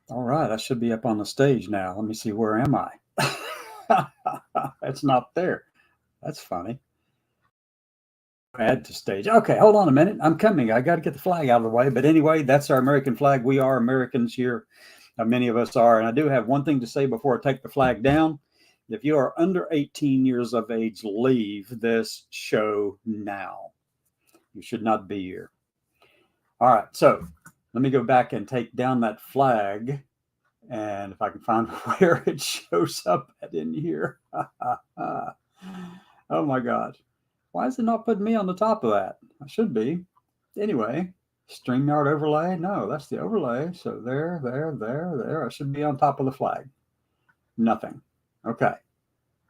All right, I should be up on the stage now. Let me see, where am I? It's not there. That's funny. Add to stage. Okay, hold on a minute. I'm coming. I got to get the flag out of the way. But anyway, that's our American flag. We are Americans here. Many of us are. And I do have one thing to say before I take the flag down. If you are under 18 years of age, leave this show now. You should not be here. All right, so let me go back and take down that flag. And if I can find where it shows up at in here. Oh my God. Why is it not putting me on the top of that? I should be. Anyway, StreamYard overlay. No, that's the overlay. So there. I should be on top of the flag. Nothing. Okay.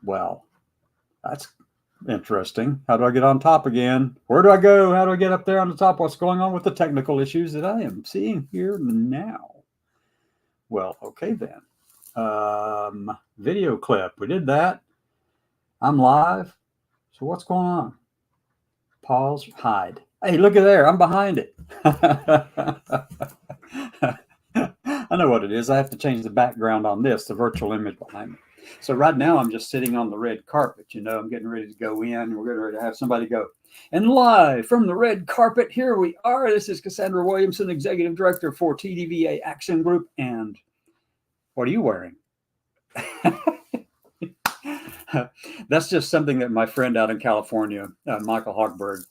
Well, that's interesting. How do I get on top again? Where do I go? How do I get up there on the top? What's going on with the technical issues that I am seeing here now? Well, okay then. Video clip. We did that. I'm live. So what's going on? Pause, hide. Hey, look at there. I'm behind it. I know what it is. I have to change the background on this, the virtual image behind me. So right now I'm just sitting on the red carpet. You know, I'm getting ready to go in. We're getting ready to have somebody go. And live from the red carpet, here we are. This is Cassandra Williamson, Executive Director for TDVA Action Group. And what are you wearing? That's just something that my friend out in California, Michael Hogberg,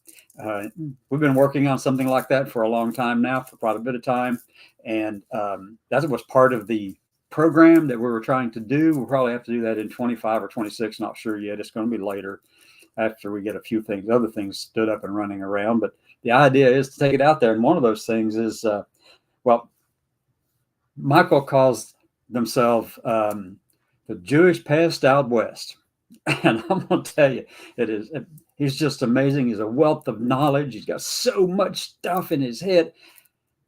we've been working on something like that for a long time now, for quite a bit of time. And that was part of the program that we were trying to do. We'll probably have to do that in 25 or 26, not sure yet. It's going to be later after we get a few things, other things stood up and running around. But the idea is to take it out there. And one of those things is, well, Michael calls themselves the Jewish pest out west. And I'm going to tell you, he's just amazing. He's a wealth of knowledge. He's got so much stuff in his head.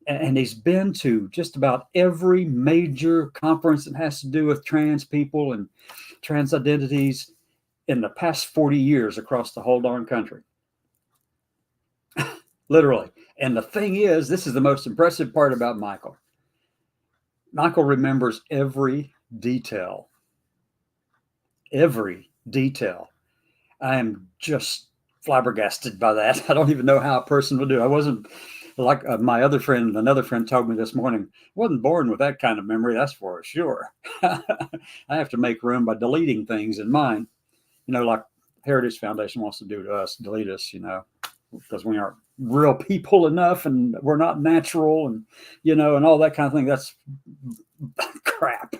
And he's been to just about every major conference that has to do with trans people and trans identities in the past 40 years across the whole darn country. Literally. And the thing is, this is the most impressive part about Michael. Michael remembers every detail. Every detail. I am just flabbergasted by that. I don't even know how a person would do. I wasn't like my other friend, another friend told me this morning, wasn't born with that kind of memory, that's for sure. I have to make room by deleting things in mine, you know, like Heritage Foundation wants to do to us, delete us, you know, because we aren't real people enough and we're not natural and, you know, and all that kind of thing. That's crap,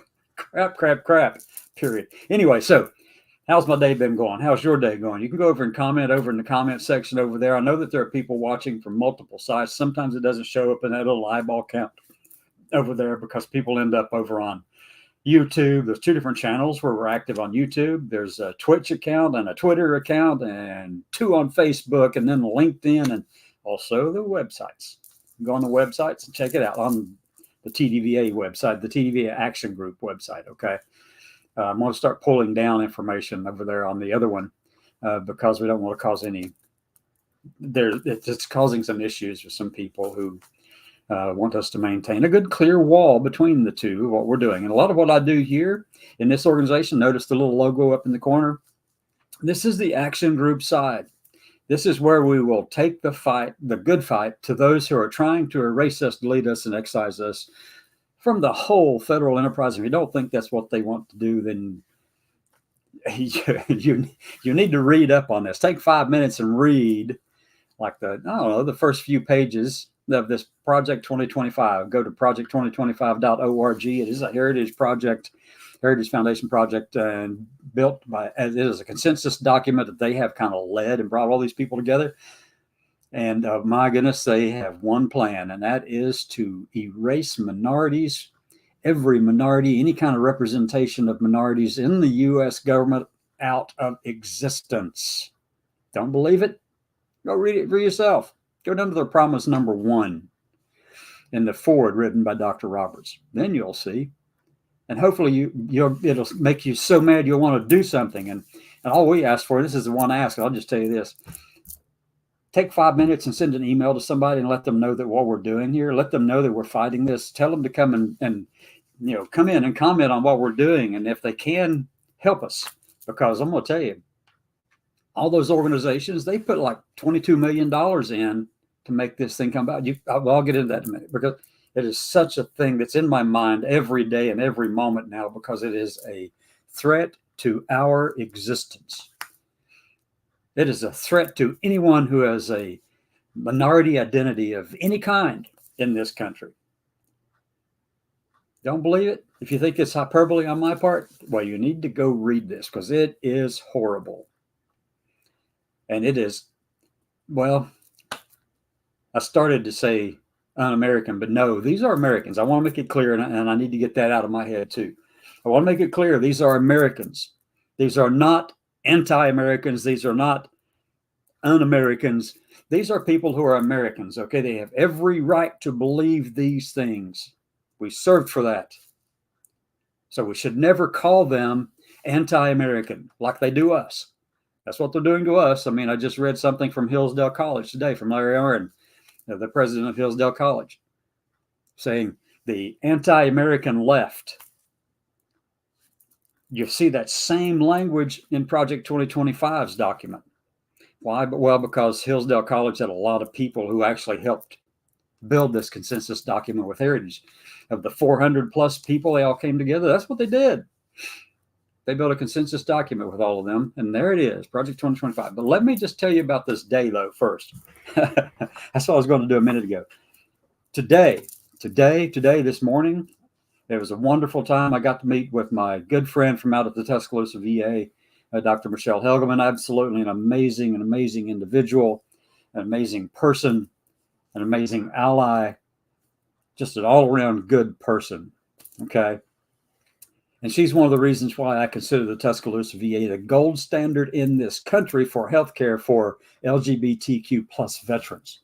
period. Anyway, so how's my day been going? How's your day going? You can go over and comment over in the comment section over there. I know that there are people watching from multiple sites. Sometimes it doesn't show up in that little eyeball count over there because people end up over on YouTube. There's 2 different channels where we're active on YouTube. There's a Twitch account and a Twitter account and 2 on Facebook and then LinkedIn and also the websites. Go on the websites and check it out on the TDVA website, the TDVA Action Group website, okay? I'm going to start pulling down information over there on the other one because we don't want to cause any. It's causing some issues with some people who want us to maintain a good clear wall between the two, what we're doing. And a lot of what I do here in this organization, notice the little logo up in the corner. This is the Action Group side. This is where we will take the fight, the good fight, to those who are trying to erase us, delete us, and excise us from the whole federal enterprise. If you don't think that's what they want to do, then you need to read up on this. Take 5 minutes and read like the first few pages of this Project 2025. Go to project2025.org. It is a heritage project, Heritage Foundation project, and built by, it is a consensus document that they have kind of led and brought all these people together. And my goodness, they have one plan, and that is to erase minorities, every minority, any kind of representation of minorities in the U.S. government out of existence. Don't believe it? Go read it for yourself. Go down to their promise number 1 in the forward written by Dr. Roberts. Then you'll see. And hopefully it'll make you so mad you'll want to do something. And all we ask for, this is the one I ask, I'll just tell you this. Take 5 minutes and send an email to somebody and let them know that what we're doing here, let them know that we're fighting this. Tell them to come and come in and comment on what we're doing, and if they can help us, because I'm going to tell you, all those organizations, they put like $22 million in to make this thing come about. I'll get into that in a minute, because it is such a thing that's in my mind every day and every moment now, because it is a threat to our existence. It is a threat to anyone who has a minority identity of any kind in this country. Don't believe it? If you think it's hyperbole on my part, well, you need to go read this, because it is horrible. And it is, well, I started to say un-American, but no, these are Americans. I want to make it clear, and I need to get that out of my head too. I want to make it clear, these are Americans. These are not anti-Americans. These are not un-Americans. These are people who are Americans, okay? They have every right to believe these things. We served for that. So we should never call them anti-American like they do us. That's what they're doing to us. I mean, I just read something from Hillsdale College today, from Larry Arnn, the president of Hillsdale College, saying the anti-American left. You see that same language in Project 2025's document. Why? Well, because Hillsdale College had a lot of people who actually helped build this consensus document with Heritage. Of the 400 plus people, they all came together. That's what they did. They built a consensus document with all of them, and there it is, Project 2025. But let me just tell you about this day, though, first. That's what I was going to do a minute ago. Today, this morning, it was a wonderful time. I got to meet with my good friend from out at the Tuscaloosa VA, Dr. Michelle Helgeman. Absolutely an amazing individual, an amazing person, an amazing ally, just an all-around good person, okay? And she's one of the reasons why I consider the Tuscaloosa VA the gold standard in this country for healthcare for LGBTQ plus veterans.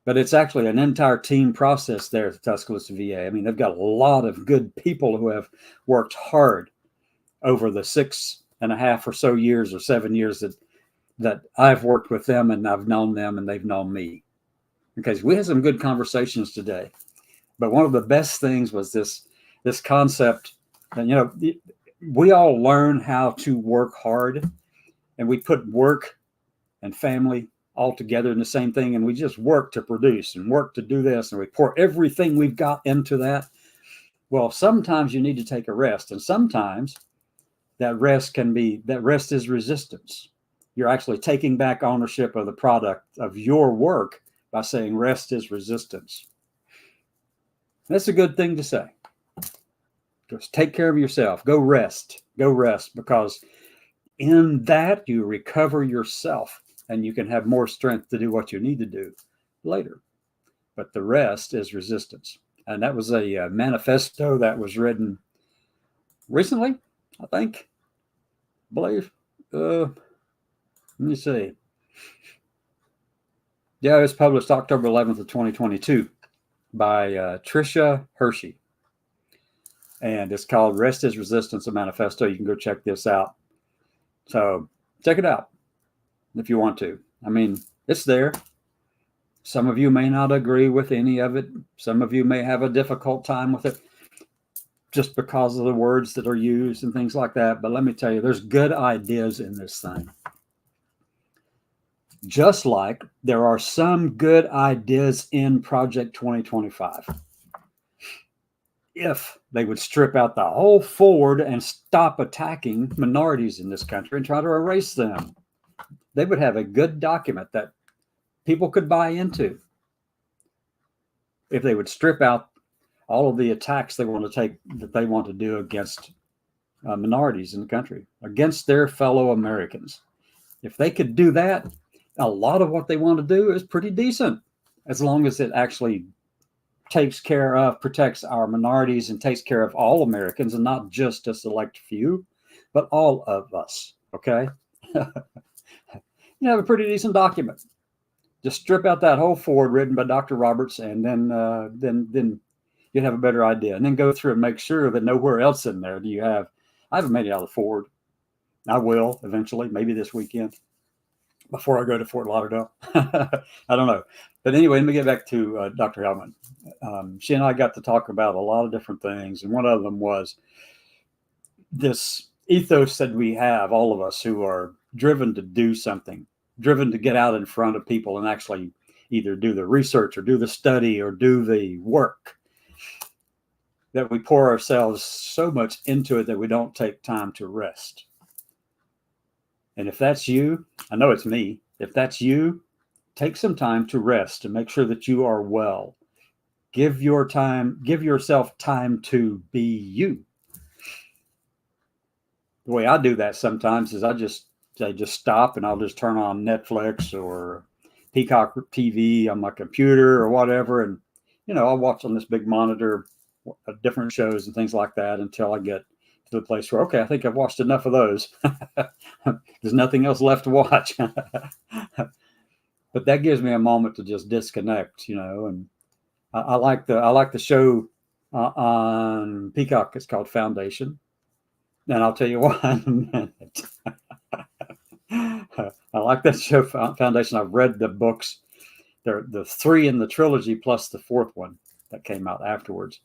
But it's actually an entire team process there at the Tuscaloosa VA. I mean, they've got a lot of good people who have worked hard over the 6.5 or so years or 7 years that I've worked with them, and I've known them and they've known me. Okay, so we had some good conversations today. But one of the best things was this concept, and we all learn how to work hard, and we put work and family all together in the same thing, and we just work to produce and work to do this, and we pour everything we've got into that. Well, sometimes you need to take a rest, and sometimes that rest is resistance. You're actually taking back ownership of the product of your work by saying rest is resistance. That's a good thing to say. Just take care of yourself. Go rest, because in that you recover yourself and you can have more strength to do what you need to do later. But the rest is resistance. And that was a manifesto that was written recently, I think. I believe. Let me see. Yeah, it was published October 11th of 2022 by Tricia Hershey. And it's called Rest is Resistance, a Manifesto. You can go check this out. So check it out if you want to. I mean, it's there. Some of you may not agree with any of it. Some of you may have a difficult time with it just because of the words that are used and things like that. But let me tell you, there's good ideas in this thing. Just like there are some good ideas in Project 2025. If they would strip out the whole forward and stop attacking minorities in this country and try to erase them, they would have a good document that people could buy into. If they would strip out all of the attacks they want to do against minorities in the country, against their fellow Americans. If they could do that, a lot of what they want to do is pretty decent, as long as it actually protects our minorities and takes care of all Americans, and not just a select few, but all of us. Okay. You have a pretty decent document. Just strip out that whole forward written by Dr. Roberts, and then you'd have a better idea. And then go through and make sure that nowhere else in there do you have. I haven't made it out of the forward. I will eventually, maybe this weekend. before I go to Fort Lauderdale. I don't know. But anyway, let me get back to Dr. Hellman. She and I got to talk about a lot of different things. And one of them was this ethos that we have, all of us who are driven to do something, driven to get out in front of people and actually either do the research or do the study or do the work, that we pour ourselves so much into it that we don't take time to rest. And if that's you, I know it's me. If that's you, take some time to rest and make sure that you are well. Give yourself time to be you. The way I do that sometimes is I just stop and I'll just turn on Netflix or Peacock TV on my computer or whatever. And, I'll watch on this big monitor different shows and things like that until I get to the place where, okay, I think I've watched enough of those. There's nothing else left to watch. But that gives me a moment to just disconnect, and I like the show on Peacock. It's called Foundation. And I'll tell you why in a minute. I like that show, Foundation. I've read the books. They're the 3 in the trilogy plus the 4th one that came out afterwards.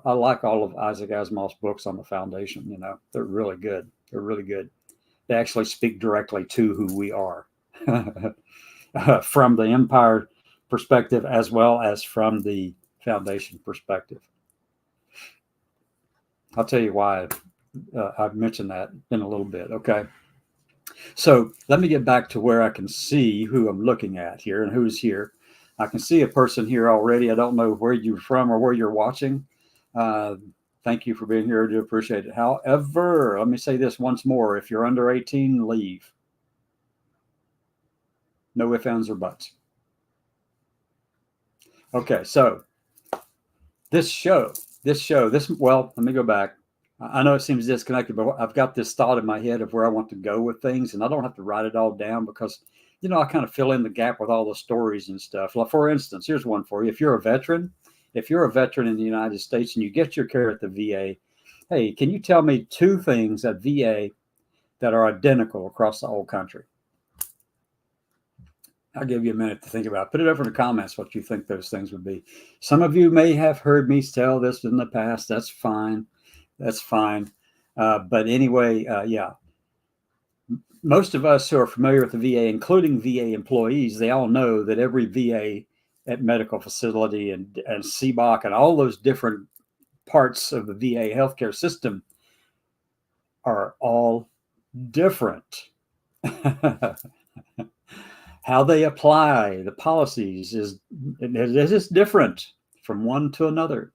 I like all of Isaac Asimov's books on the Foundation. They're really good. They're really good. They actually speak directly to who we are from the Empire perspective as well as from the Foundation perspective. I'll tell you why I've mentioned that in a little bit. Okay. So let me get back to where I can see who I'm looking at here and who's here. I can see a person here already. I don't know where you're from or where you're watching. Thank you for being here. I do appreciate it. However, let me say this once more. If you're under 18, leave. No ifs, ands, or buts. Okay, so well, let me go back. I know it seems disconnected, but I've got this thought in my head of where I want to go with things, and I don't have to write it all down because, I kind of fill in the gap with all the stories and stuff. Like, for instance, here's one for you. If you're a veteran in the United States and you get your care at the VA, hey, can you tell me 2 things at VA that are identical across the whole country? I'll give you a minute to think about it. Put it over in the comments what you think those things would be. Some of you may have heard me tell this in the past. That's fine. But anyway, yeah. Most of us who are familiar with the VA, including VA employees, they all know that every VA at medical facility and CBOC and all those different parts of the VA healthcare system are all different. How they apply the policies is different from one to another.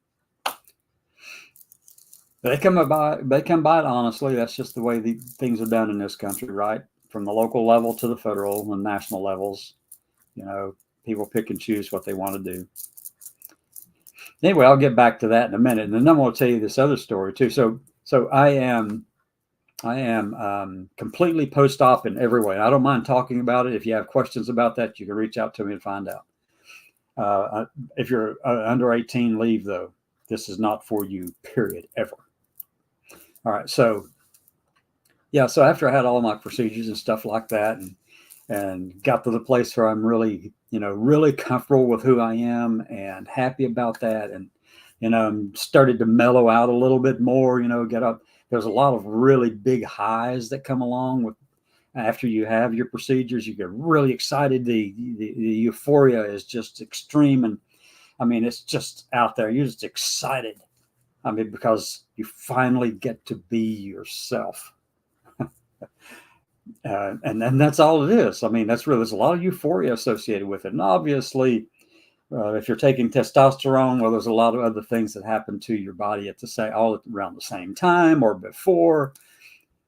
They come by it honestly. That's just the way things are done in this country, right? From the local level to the federal and national levels, people pick and choose what they want to do. Anyway, I'll get back to that in a minute, and then I'm going to tell you this other story too. So I am completely post-op in every way. I don't mind talking about it. If you have questions about that, you can reach out to me and find out. If you're under 18, leave though. This is not for you, period, ever. All right. So after I had all my procedures and stuff like that and got to the place where I'm really, really comfortable with who I am and happy about that. And, started to mellow out a little bit more, get up. There's a lot of really big highs that come along with after you have your procedures. You get really excited. The euphoria is just extreme. And I mean, it's just out there. You're just excited. I mean, because you finally get to be yourself. And that's all it is. I mean, there's a lot of euphoria associated with it. And obviously, if you're taking testosterone, well, there's a lot of other things that happen to your body all around the same time or before.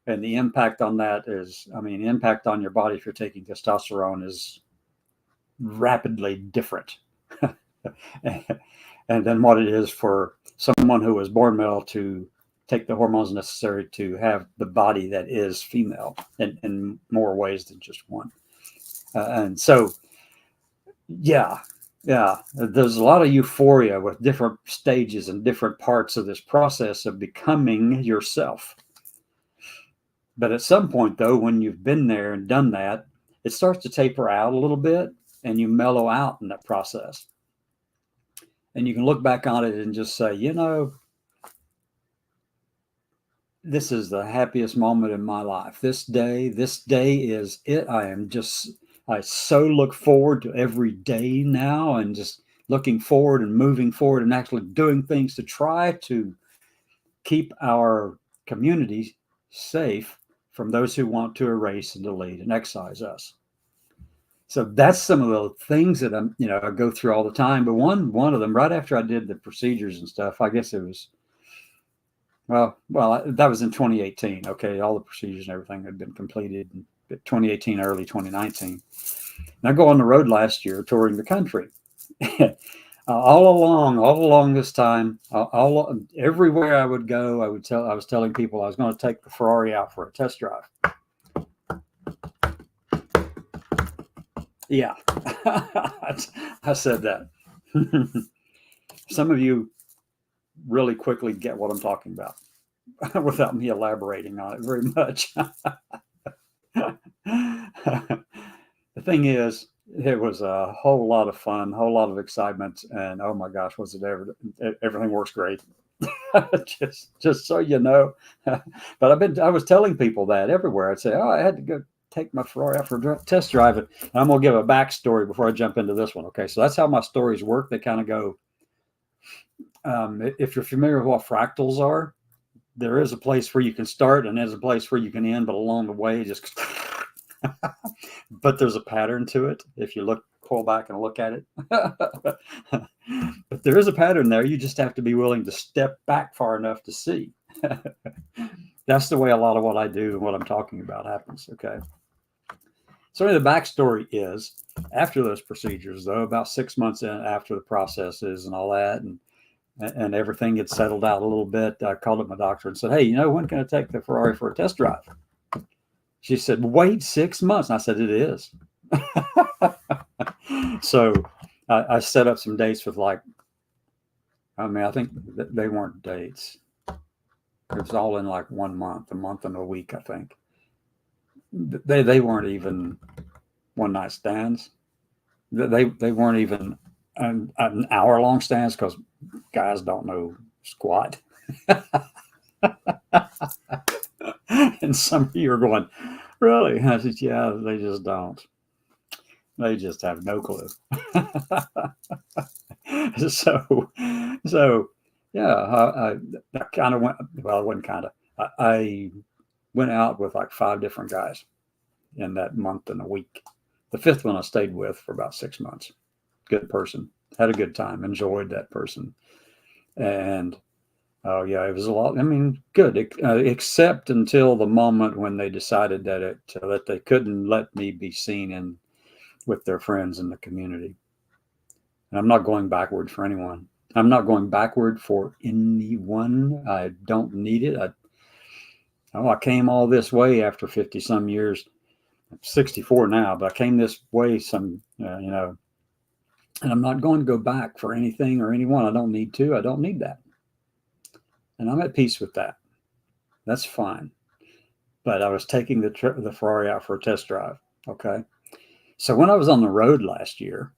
And the impact on that impact on your body if you're taking testosterone is rapidly different. And then what it is for someone who was born male to take the hormones necessary to have the body that is female in more ways than just one. And so, yeah, there's a lot of euphoria with different stages and different parts of this process of becoming yourself. But at some point, though, when you've been there and done that, it starts to taper out a little bit, and you mellow out in that process. And you can look back on it and just say, this is the happiest moment in my life. This day is it. I so look forward to every day now, and just looking forward and moving forward and actually doing things to try to keep our community safe from those who want to erase and delete and excise us. So that's some of the things that I go through all the time. But one of them, right after I did the procedures and stuff, I guess it was, well, that was in 2018. Okay, all the procedures and everything had been completed in 2018, early 2019. And I go on the road last year touring the country. all along this time, everywhere I would go, I was telling people I was going to take the Ferrari out for a test drive. Yeah, I said that. Some of you really quickly get what I'm talking about without me elaborating on it very much. The thing is, it was a whole lot of fun, whole lot of excitement, and oh my gosh, was it ever? Everything works great. just so you know. But I was telling people that everywhere. I'd say, oh, I had to go take my Ferrari out for a test drive, and I'm going to give a backstory before I jump into this one. Okay, so that's how my stories work. They kind of go. If you're familiar with what fractals are, there is a place where you can start, and there's a place where you can end, but along the way, just. But there's a pattern to it. If you pull back and look at it, but there is a pattern there. You just have to be willing to step back far enough to see. That's the way a lot of what I do and what I'm talking about happens. Okay. So the backstory is, after those procedures, though, about 6 months in after the processes and all that, and everything had settled out a little bit, I called up my doctor and said, hey, when can I take the Ferrari for a test drive? She said, wait 6 months. And I said, it is. So I set up some dates with I think they weren't dates. It was all in like 1 month, a month and a week, I think. They weren't even one night stands. They weren't even an hour-long stands, because guys don't know squat. And some of you are going, really? I said, yeah, they just don't. They just have no clue. So yeah, I kind of went, well, I wasn't kind of, I went out with like 5 different guys in that month and a week. The 5th one I stayed with for about 6 months. Good person. Had a good time. Enjoyed that person. And oh yeah, it was a lot. I mean, good, except until the moment when they decided that they couldn't let me be seen with their friends in the community. And I'm not going backward for anyone. I'm not going backward for anyone. I don't need it. I came all this way after 50 some years. I'm 64 now, but I came this way and I'm not going to go back for anything or anyone. I don't need to. I don't need that. And I'm at peace with that. That's fine. But I was taking the Ferrari out for a test drive. Okay. So when I was on the road last year,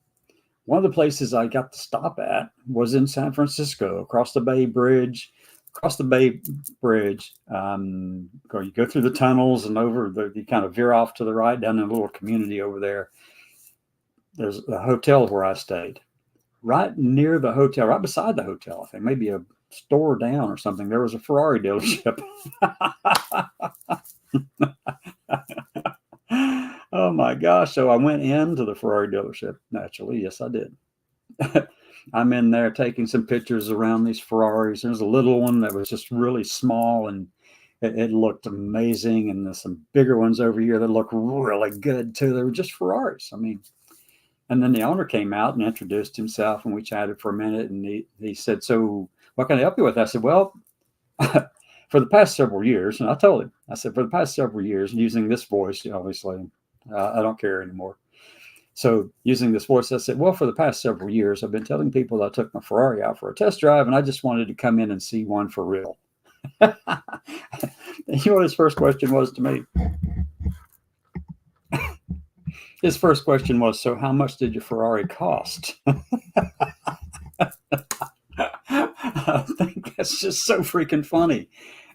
one of the places I got to stop at was in San Francisco, across the Bay Bridge. You go through the tunnels and you kind of veer off to the right down in a little community over there. There's a hotel where I stayed. Right near the hotel, right beside the hotel, I think maybe a store down or something, there was a Ferrari dealership. Oh my gosh. So I went into the Ferrari dealership. Naturally, yes, I did. I'm in there taking some pictures around these Ferraris. There's a little one that was just really small, and it looked amazing. And there's some bigger ones over here that look really good too. They were just Ferraris. I mean, and then the owner came out and introduced himself, and we chatted for a minute, and he said, so what can I help you with? I said, well, for the past several years, and I told him, I said, for the past several years, using this voice, obviously, I don't care anymore. So using this voice, I said, well, for the past several years, I've been telling people that I took my Ferrari out for a test drive, and I just wanted to come in and see one for real. You know what his first question was to me? His first question was, "So how much did your Ferrari cost?" I think that's just so freaking funny.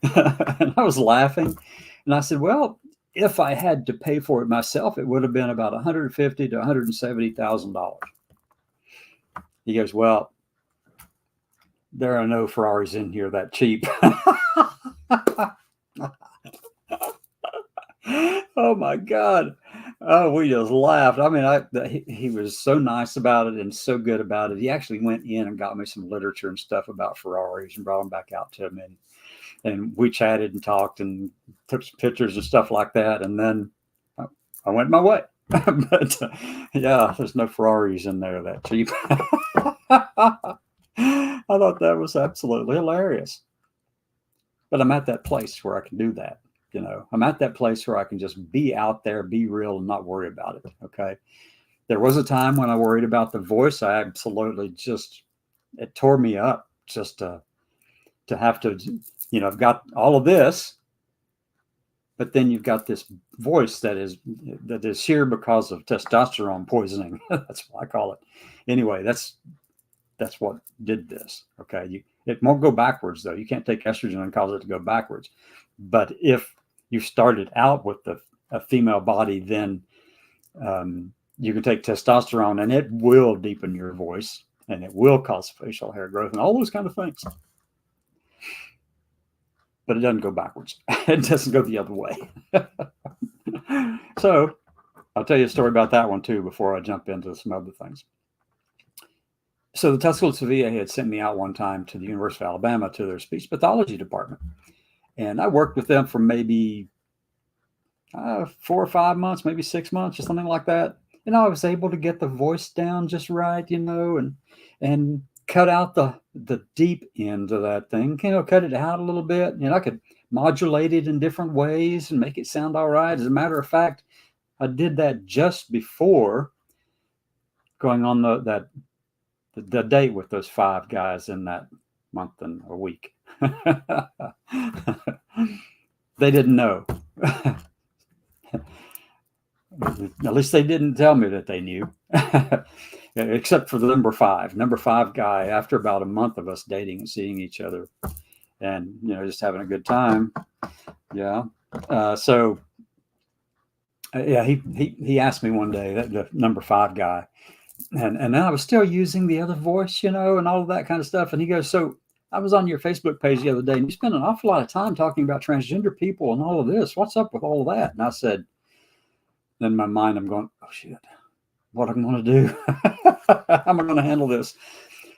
And I was laughing, and I said, "Well, if I had to pay for it myself, it would have been about $150,000 to $170,000." He goes, "Well, there are no Ferraris in here that cheap." Oh my God. Oh, we just laughed. I mean, he was so nice about it and so good about it. He actually went in and got me some literature and stuff about Ferraris and brought them back out to me. And we chatted and talked and took some pictures and stuff like that. And then I went my way. But yeah, there's no Ferraris in there that cheap. I thought that was absolutely hilarious. But I'm at that place where I can do that. I'm at that place where I can just be out there, be real, and not worry about it. Okay. There was a time when I worried about the voice. I absolutely it tore me up just to have to, I've got all of this, but then you've got this voice that is here because of testosterone poisoning. That's what I call it. Anyway, that's what did this. Okay. It won't go backwards though. You can't take estrogen and cause it to go backwards. But if you started out with a female body, then you can take testosterone and it will deepen your voice and it will cause facial hair growth and all those kind of things. But it doesn't go backwards. It doesn't go the other way. So I'll tell you a story about that one too before I jump into some other things. So the Tuscaloosa VA had sent me out one time to the University of Alabama to their speech pathology department. And I worked with them for maybe 4 or 5 months, maybe 6 months or something like that. And I was able to get the voice down just right, and cut out the deep end of that thing, cut it out a little bit. I could modulate it in different ways and make it sound all right. As a matter of fact, I did that just before going on the date with those 5 guys in that month and a week. They didn't know. At least they didn't tell me that they knew. Except for the number 5 guy, after about a month of us dating and seeing each other and just having a good time. Yeah. So he asked me one day, that the number 5 guy, and then I was still using the other voice, and all of that kind of stuff. And he goes, "So I was on your Facebook page the other day, and you spent an awful lot of time talking about transgender people and all of this. What's up with all of that?" And I said, in my mind, I'm going, "Oh shit, what am I going to do? How am I going to handle this?"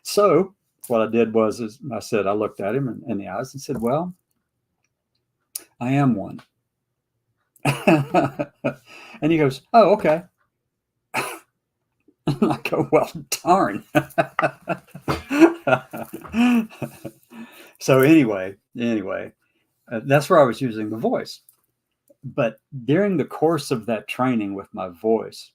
So what I did was, I looked at him in the eyes and said, "Well, I am one." And he goes, "Oh, okay." I go, "Well, darn." So anyway, that's where I was using the voice. But during the course of that training with my voice,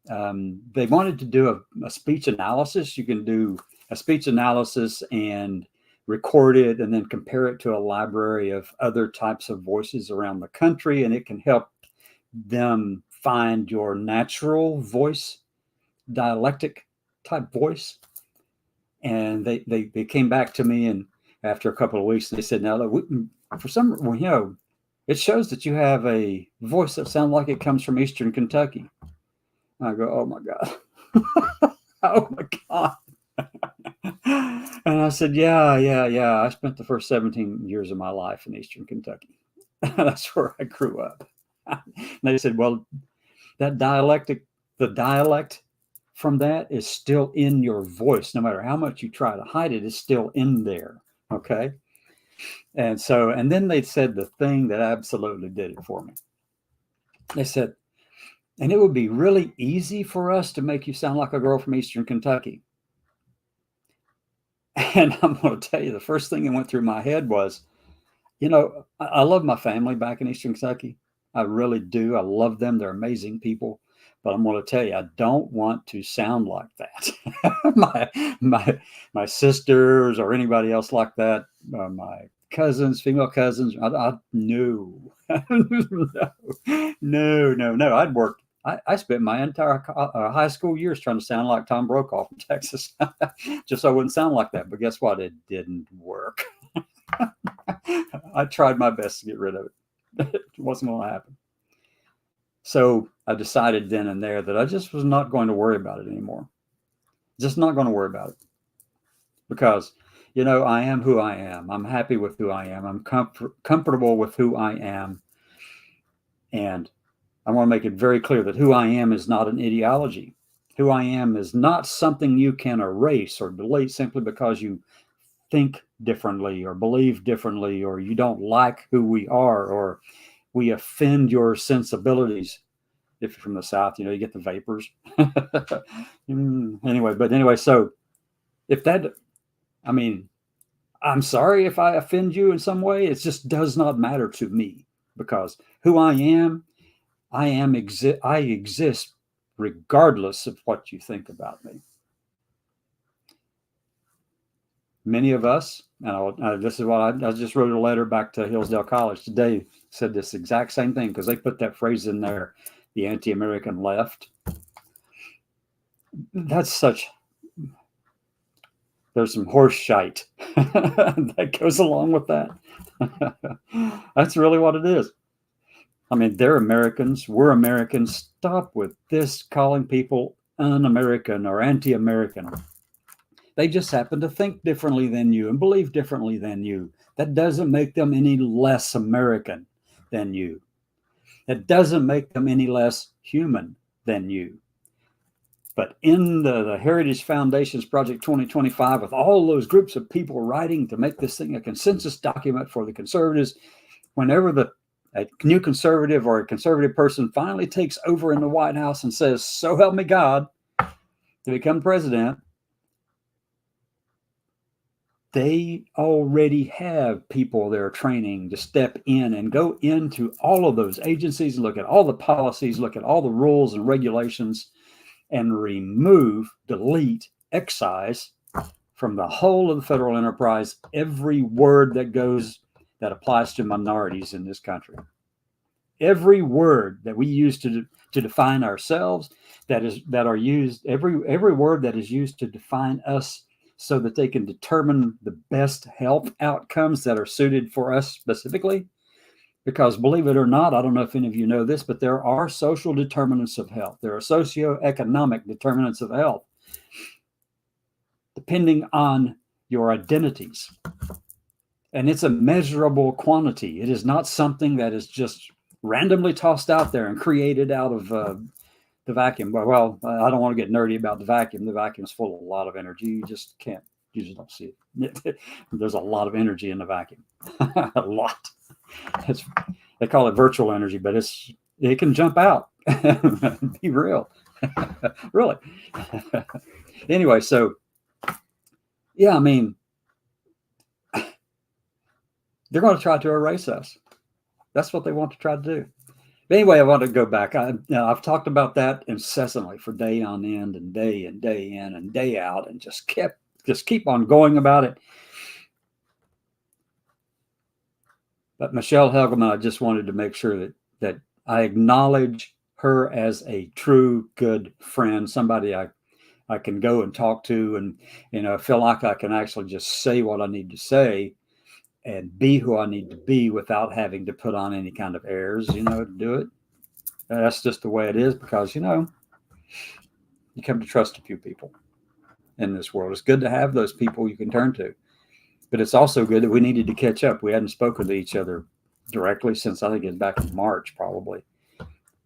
they wanted to do a speech analysis. You can do a speech analysis and record it and then compare it to a library of other types of voices around the country. And it can help them find your natural voice, dialectic type voice. And they came back to me, and after a couple of weeks, they said, "Now, look, for some, it shows that you have a voice that sounds like it comes from Eastern Kentucky." And I go, "Oh my God." Oh my God. And I said, yeah. I spent the first 17 years of my life in Eastern Kentucky. That's where I grew up. And they said, "Well, the dialect from that is still in your voice. No matter how much you try to hide it, it's still in there." Okay. And then they said the thing that absolutely did it for me. They said, "And it would be really easy for us to make you sound like a girl from Eastern Kentucky." And I'm going to tell you, the first thing that went through my head was, I love my family back in Eastern Kentucky. I really do. I love them. They're amazing people. But I'm going to tell you, I don't want to sound like that. my sisters or anybody else like that, my cousins, female cousins, no. No. I'd worked I spent my entire high school years trying to sound like Tom Brokaw from Texas, just so I wouldn't sound like that. But guess what? It didn't work. I tried my best to get rid of it. It wasn't going to happen. So I decided then and there that I just was not going to worry about it anymore. Just not going to worry about it. Because, I am who I am. I'm happy with who I am. I'm comfortable with who I am. And I want to make it very clear that who I am is not an ideology. Who I am is not something you can erase or delete simply because you think differently or believe differently, or you don't like who we are, or we offend your sensibilities. If you're from the South, you get the vapors. Anyway, so if that, I'm sorry if I offend you in some way. It just does not matter to me, because who I exist regardless of what you think about me. Many of us, and this is what I just wrote a letter back to Hillsdale College today, said this exact same thing, because they put that phrase in there, the anti-American left. There's some horse shite that goes along with that. That's really what it is. They're Americans. We're Americans. Stop with this calling people un-American or anti-American. They just happen to think differently than you and believe differently than you. That doesn't make them any less American than you. That doesn't make them any less human than you. But in the Heritage Foundation's Project 2025, with all those groups of people writing to make this thing a consensus document for the conservatives, whenever a new conservative or a conservative person finally takes over in the White House and says, "So help me God," to become president, they already have people they're training to step in and go into all of those agencies and look at all the policies, look at all the rules and regulations, and remove, delete, excise from the whole of the federal enterprise every word that applies to minorities in this country. Every word that we use to define ourselves, every word that is used to define us, so that they can determine the best health outcomes that are suited for us specifically. Because believe it or not, I don't know if any of you know this, but there are social determinants of health. There are socioeconomic determinants of health, depending on your identities. And it's a measurable quantity. It is not something that is just randomly tossed out there and created out of the vacuum. Well, I don't want to get nerdy about the vacuum. The vacuum is full of a lot of energy. You just don't see it. There's a lot of energy in the vacuum. A lot. They call it virtual energy, but it can jump out. Be real. Really. Anyway, so yeah, they're going to try to erase us. That's what they want to try to do. But anyway, I want to go back. I've talked about that incessantly for day on end and day in and day out, and just keep on going about it. But Michelle Helgeman, I just wanted to make sure that I acknowledge her as a true good friend, somebody I can go and talk to, and feel like I can actually just say what I need to say and be who I need to be without having to put on any kind of airs, to do it. That's just the way it is, because, you come to trust a few people in this world. It's good to have those people you can turn to, but it's also good that we needed to catch up. We hadn't spoken to each other directly since, I think it's back in March, probably,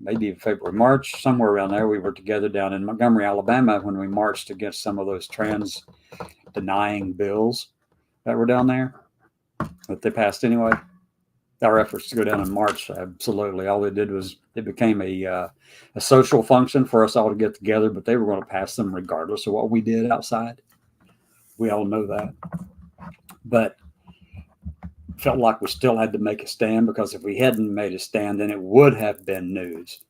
maybe February, March, somewhere around there. We were together down in Montgomery, Alabama, when we marched against some of those trans denying bills that were down there, that they passed anyway. Our efforts to go down in March, absolutely. All they did was it became a social function for us all to get together, but they were going to pass them regardless of what we did outside. We all know that. But felt like we still had to make a stand, because if we hadn't made a stand, then it would have been news.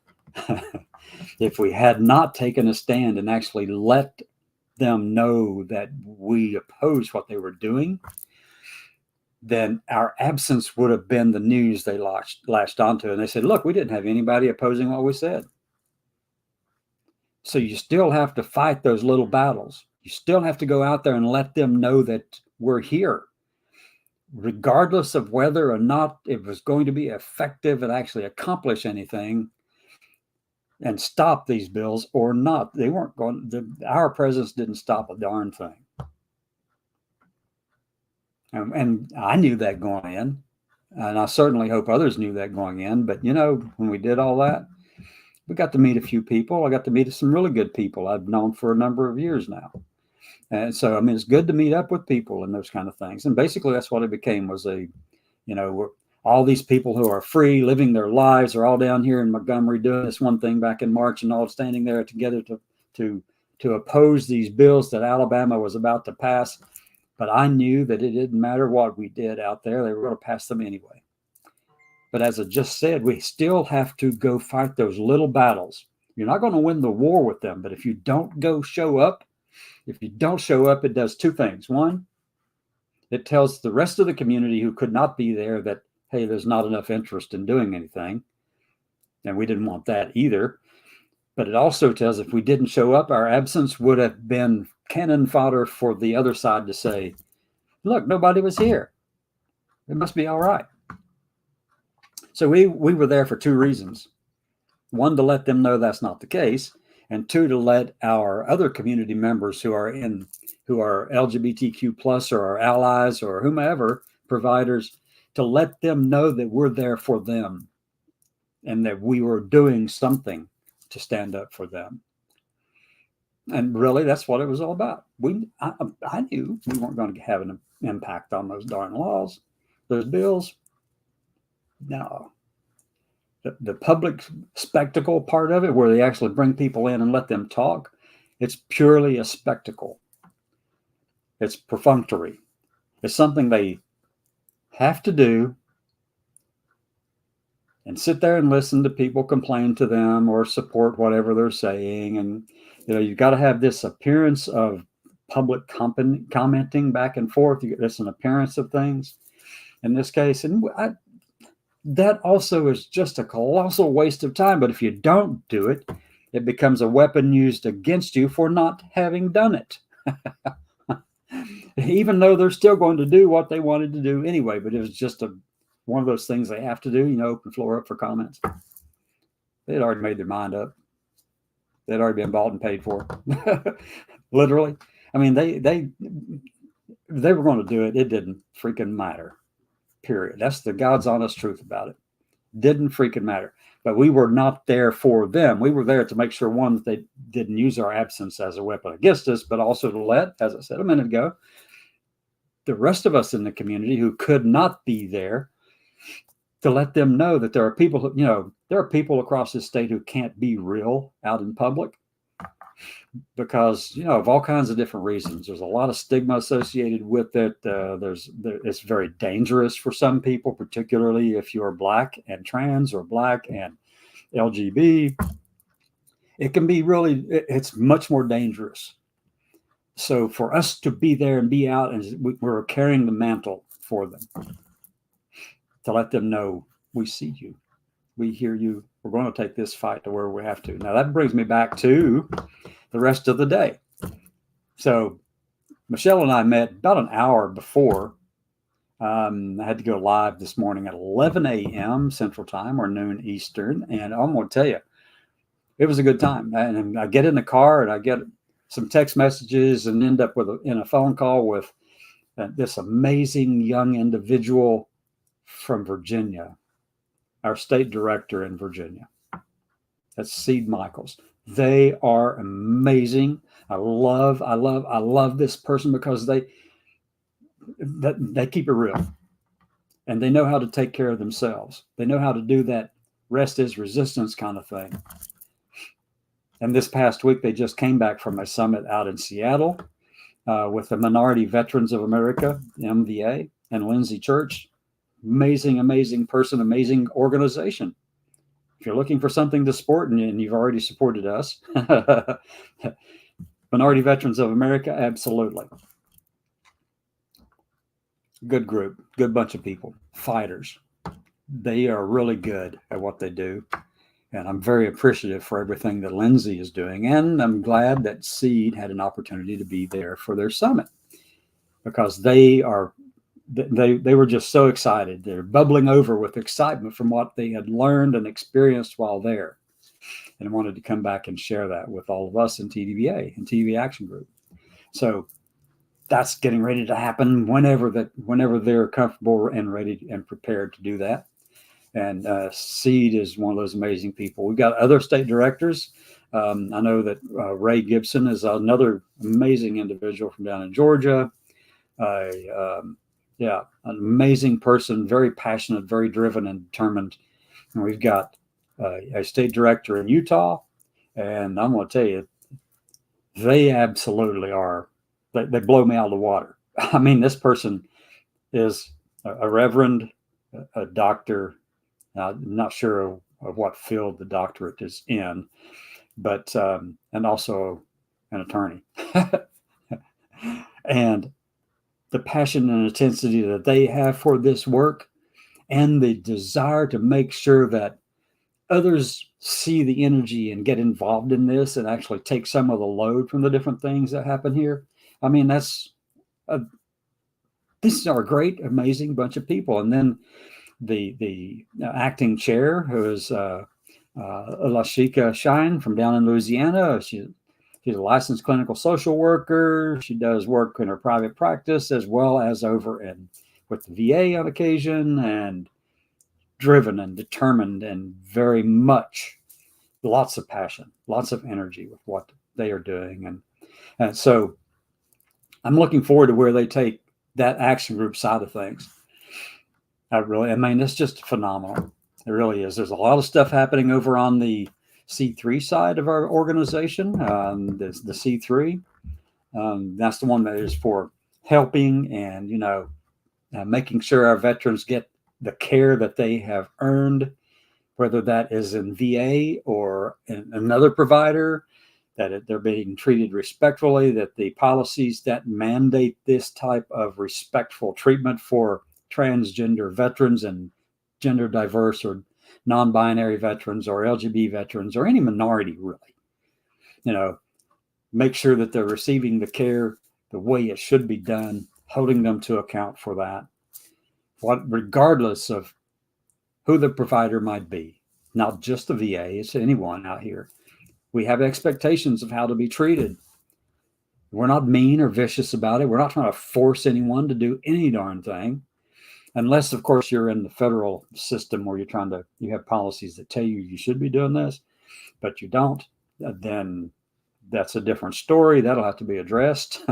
If we had not taken a stand and actually let them know that we opposed what they were doing, then our absence would have been the news they latched onto. And they said, look, we didn't have anybody opposing what we said. So you still have to fight those little battles. You still have to go out there and let them know that we're here, regardless of whether or not it was going to be effective and actually accomplish anything and stop these bills or not. They weren't going. Our presence didn't stop a darn thing. And I knew that going in, and I certainly hope others knew that going in. But when we did all that, we got to meet a few people. I got to meet some really good people I've known for a number of years now. And so, I mean, it's good to meet up with people and those kind of things. And basically, that's what it became, was we're all these people who are free, living their lives, are all down here in Montgomery doing this one thing back in March, and all standing there together to oppose these bills that Alabama was about to pass. But I knew that it didn't matter what we did out there; they were going to pass them anyway. But as I just said, we still have to go fight those little battles. You're not going to win the war with them, but if you don't show up, it does two things. One, it tells the rest of the community who could not be there that, hey, there's not enough interest in doing anything. And we didn't want that either. But it also tells, if we didn't show up, our absence would have been cannon fodder for the other side to say, look, nobody was here. It must be all right. So we were there for two reasons. One, to let them know that's not the case. And two, to let our other community members who are LGBTQ plus, or our allies, or whomever, providers, to let them know that we're there for them and that we were doing something to stand up for them. And really, that's what it was all about. I knew we weren't going to have an impact on those darn laws, those bills. No. The public spectacle part of it, where they actually bring people in and let them talk, it's purely a spectacle. It's perfunctory. It's something they have to do and sit there and listen to people complain to them or support whatever they're saying. And, you've got to have this appearance of public commenting back and forth. There's an appearance of things in this case. And that also is just a colossal waste of time. But if you don't do it, it becomes a weapon used against you for not having done it. Even though they're still going to do what they wanted to do anyway. But it was just one of those things they have to do, open floor up for comments. They'd already made their mind up. They'd already been bought and paid for. Literally. I mean, they were going to do it. It didn't freaking matter. Period. That's the God's honest truth about it. Didn't freaking matter. But we were not there for them. We were there to make sure, one, that they didn't use our absence as a weapon against us, but also to let, as I said a minute ago, the rest of us in the community who could not be there, to let them know that there are people there are people across this state who can't be real out in public because, of all kinds of different reasons. There's a lot of stigma associated with it. It's very dangerous for some people, particularly if you're Black and trans, or Black and LGB. It can be it's much more dangerous. So for us to be there and be out, and we're carrying the mantle for them, to let them know, we see you, we hear you, we're going to take this fight to where we have to. Now that brings me back to the rest of the day. So Michelle and I met about an hour before. I had to go live this morning at 11 a.m. Central Time, or noon Eastern. And I'm going to tell you, it was a good time. And I get in the car and I get some text messages and end up in a phone call with this amazing young individual from Virginia, our state director in Virginia. That's Seed Michaels. They are amazing. I love this person because they keep it real, and they know how to take care of themselves. They know how to do that rest is resistance kind of thing. And this past week, they just came back from a summit out in Seattle with the Minority Veterans of America, MVA, and Lindsay Church. Amazing person, amazing organization. If you're looking for something to support, and you've already supported us, Minority Veterans of America, absolutely. Good group, good bunch of people, fighters. They are really good at what they do. And I'm very appreciative for everything that Lindsay is doing. And I'm glad that Seed had an opportunity to be there for their summit, because they were just so excited. They're bubbling over with excitement from what they had learned and experienced while there, and wanted to come back and share that with all of us in TDVA and TDVA Action Group. So that's getting ready to happen whenever they're comfortable and ready and prepared to do that. And Seed is one of those amazing people. We've got other state directors. I know that Ray Gibson is another amazing individual from down in Georgia. Yeah, an amazing person, very passionate, very driven and determined. And we've got a state director in Utah, and I'm going to tell you, they absolutely are. They blow me out of the water. I mean, this person is a reverend, a doctor. I'm not sure of what field the doctorate is in, but and also an attorney. And the passion and intensity that they have for this work, and the desire to make sure that others see the energy and get involved in this and actually take some of the load from the different things that happen here. I mean, this is a great, amazing bunch of people. And then the acting chair, who is Lashika Shine from down in Louisiana. She's a licensed clinical social worker. She does work in her private practice as well as over with the VA on occasion, and driven and determined and very much lots of passion, lots of energy with what they are doing. And so I'm looking forward to where they take that action group side of things. I mean, it's just phenomenal. It really is. There's a lot of stuff happening over on the C3 side of our organization. The C3, that's the one that is for helping and, making sure our veterans get the care that they have earned, whether that is in VA or in another provider, that they're being treated respectfully, that the policies that mandate this type of respectful treatment for transgender veterans and gender diverse or non-binary veterans or LGBT veterans or any minority, really, make sure that they're receiving the care the way it should be done, holding them to account for that, regardless of who the provider might be, not just the VA, it's anyone out here. We have expectations of how to be treated. We're not mean or vicious about it. We're not trying to force anyone to do any darn thing, unless, of course, you're in the federal system where you have policies that tell you should be doing this, but you don't. Then that's a different story. That'll have to be addressed.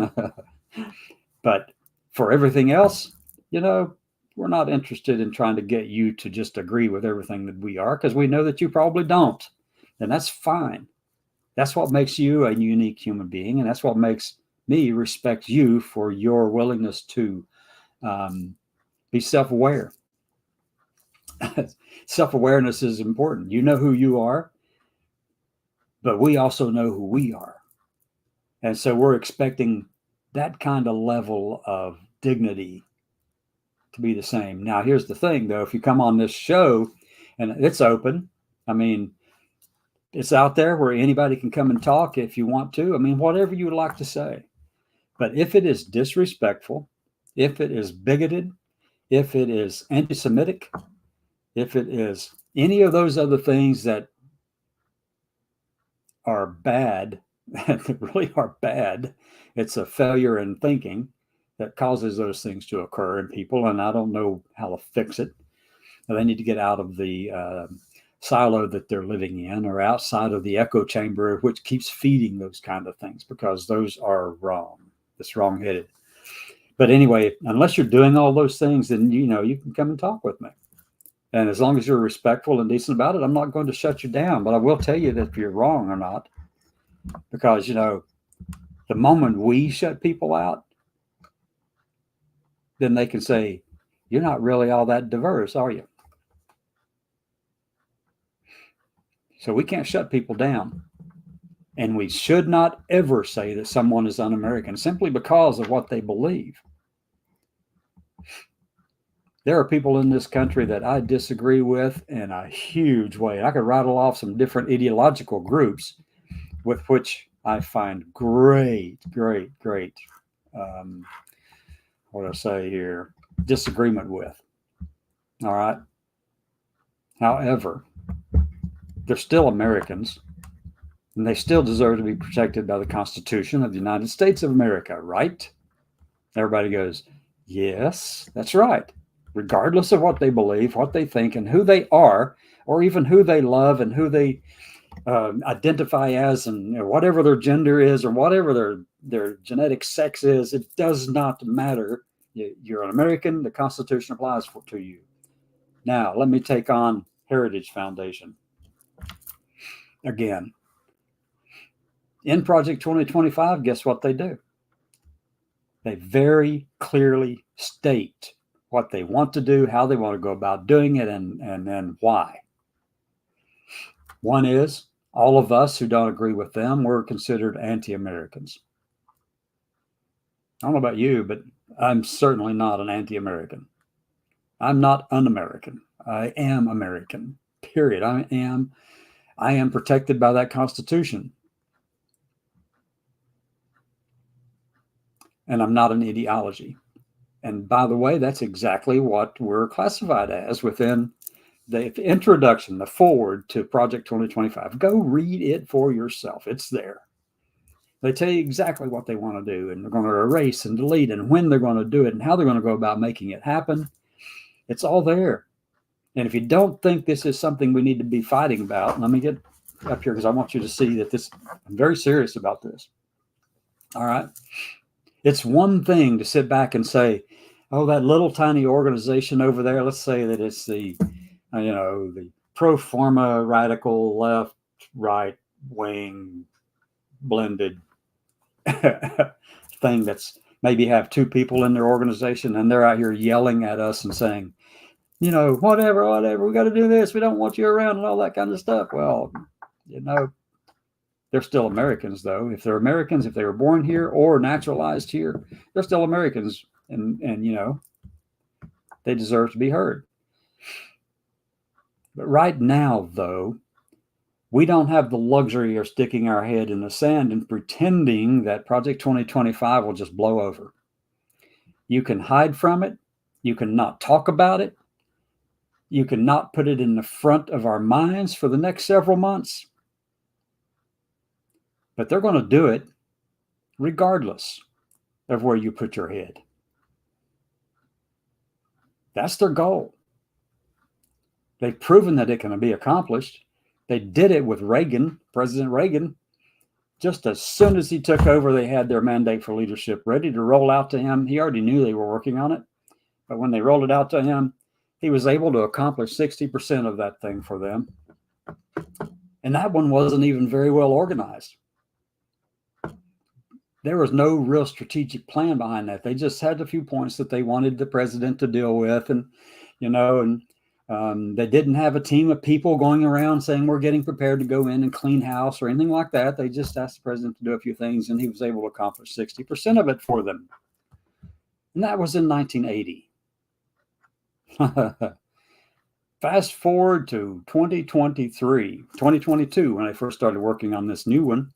But for everything else, we're not interested in trying to get you to just agree with everything that we are, because we know that you probably don't. And that's fine. That's what makes you a unique human being. And that's what makes me respect you for your willingness to be self-aware. Self-awareness is important. You know who you are, but we also know who we are. And so we're expecting that kind of level of dignity to be the same. Now, here's the thing, though. If you come on this show, and it's open, I mean, it's out there where anybody can come and talk if you want to. I mean, whatever you would like to say. But if it is disrespectful, if it is bigoted, if it is anti-Semitic, if it is any of those other things that are bad, that really are bad, it's a failure in thinking that causes those things to occur in people. And I don't know how to fix it. They need to get out of the silo that they're living in, or outside of the echo chamber, which keeps feeding those kind of things, because those are wrong. It's wrong-headed. But anyway, unless you're doing all those things, then you can come and talk with me. And as long as you're respectful and decent about it, I'm not going to shut you down. But I will tell you that if you're wrong or not, because the moment we shut people out, then they can say, "You're not really all that diverse, are you?" So we can't shut people down. And we should not ever say that someone is un-American simply because of what they believe. There are people in this country that I disagree with in a huge way. I could rattle off some different ideological groups with which I find great, what do I say here, disagreement with. All right. However, they're still Americans, and they still deserve to be protected by the Constitution of the United States of America, right? Everybody goes, yes, that's right. Regardless of what they believe, what they think, and who they are, or even who they love and who they identify as, and whatever their gender is, or whatever their genetic sex is, it does not matter. You're an American. The Constitution applies to you. Now, let me take on Heritage Foundation. Again, in Project 2025, guess what they do? They very clearly state what they want to do, how they want to go about doing it, and then why. One is, all of us who don't agree with them, we're considered anti-Americans. I don't know about you, but I'm certainly not an anti-American. I'm not un-American. I am American, period. I am protected by that Constitution. And I'm not an ideology. And by the way, that's exactly what we're classified as within the introduction, the forward to Project 2025. Go read it for yourself. It's there. They tell you exactly what they want to do, and they're going to erase and delete, and when they're going to do it, and how they're going to go about making it happen. It's all there. And if you don't think this is something we need to be fighting about, let me get up here because I want you to see that I'm very serious about this. All right. It's one thing to sit back and say, oh, that little tiny organization over there, let's say that it's the pro forma radical left, right wing blended thing that's maybe have two people in their organization, and they're out here yelling at us and saying, whatever, we got to do this. We don't want you around and all that kind of stuff. Well, they're still Americans, though. If they're Americans, if they were born here or naturalized here, they're still Americans, and they deserve to be heard. But right now, though, we don't have the luxury of sticking our head in the sand and pretending that Project 2025 will just blow over. You can hide from it. You can not talk about it. You can not put it in the front of our minds for the next several months. But they're going to do it regardless of where you put your head. That's their goal. They've proven that it can be accomplished. They did it with Reagan, President Reagan. Just as soon as he took over, they had their mandate for leadership ready to roll out to him. He already knew they were working on it. But when they rolled it out to him, he was able to accomplish 60% of that thing for them. And that one wasn't even very well organized. There was no real strategic plan behind that. They just had a few points that they wanted the president to deal with. And, they didn't have a team of people going around saying, we're getting prepared to go in and clean house or anything like that. They just asked the president to do a few things, and he was able to accomplish 60% of it for them. And that was in 1980. Fast forward to 2022, when I first started working on this new one.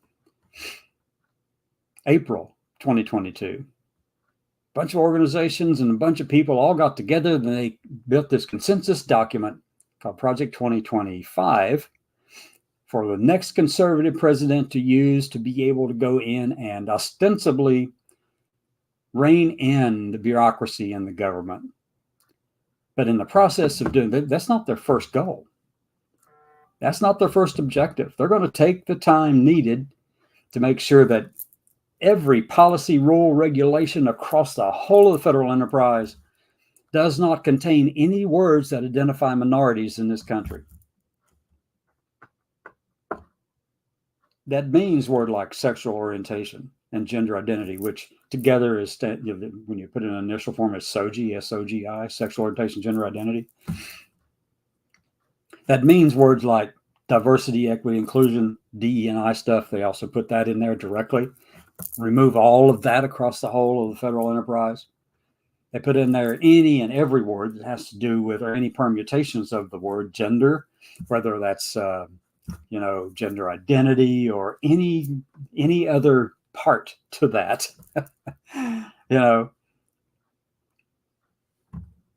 April 2022. A bunch of organizations and a bunch of people all got together, and they built this consensus document called Project 2025 for the next conservative president to use to be able to go in and ostensibly rein in the bureaucracy in the government. But in the process of doing that, that's not their first goal. That's not their first objective. They're going to take the time needed to make sure that every policy, rule, regulation across the whole of the federal enterprise does not contain any words that identify minorities in this country. That means words like sexual orientation and gender identity, which together is, when you put in an initial form, is SOGI, S-O-G-I, sexual orientation, gender identity. That means words like diversity, equity, inclusion, DE&I stuff. They also put that in there directly. Remove all of that across the whole of the federal enterprise. They put in there any and every word that has to do with, or any permutations of the word gender, whether that's gender identity or any other part to that.